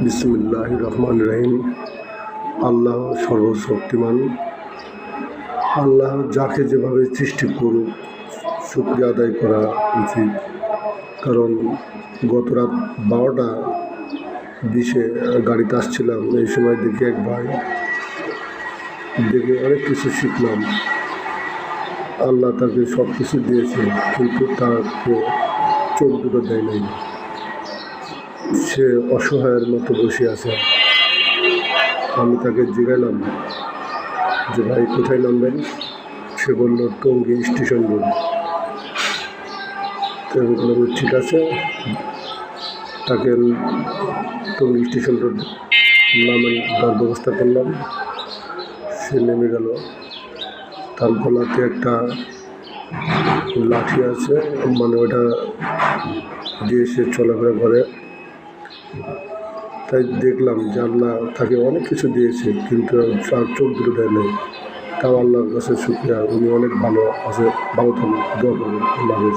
বিসমিল্লাহির রহমানির রহিম। আল্লাহ সর্বশক্তিমান। আল্লাহ যাকে যেভাবে সৃষ্টি করুক শুকরিয়া আদায় করা উচিত। কারণ গত রাত 12:20 গাড়িতে আসছিলাম, এই সময় দেখি এক ভাই, দেখে অনেক কিছু শিখলাম। আল্লাহ তাকে সব কিছু দিয়েছে, কিন্তু তাকে চোখ দুটো দেয় নাই। সে অসহায়ের মতো বসে আছে। আমি তাকে জিজ্ঞাসলাম যে ভাই কোথায় নামবেন? সে বলল টঙ্গী স্টেশন রোড। তো আমি বললাম ঠিক আছে, তাকে টঙ্গী স্টেশন রোড নামের দেওয়ার ব্যবস্থা করলাম। সে নেমে গেল। তার গলাতে একটা লাঠি আছে, মানে ওটা দিয়ে সে চলাফেরা করে। তাই দেখলাম যে আল্লাহ তাকে অনেক কিছু দিয়েছে, কিন্তু তার চোখ দুটো দেয় নাই। তাও আল্লাহর কাছে শুকরিয়া, উনি অনেক ভালো আছে। ভালো থাকুন, দোয়া করবেন। আল্লাহ হাফেজ।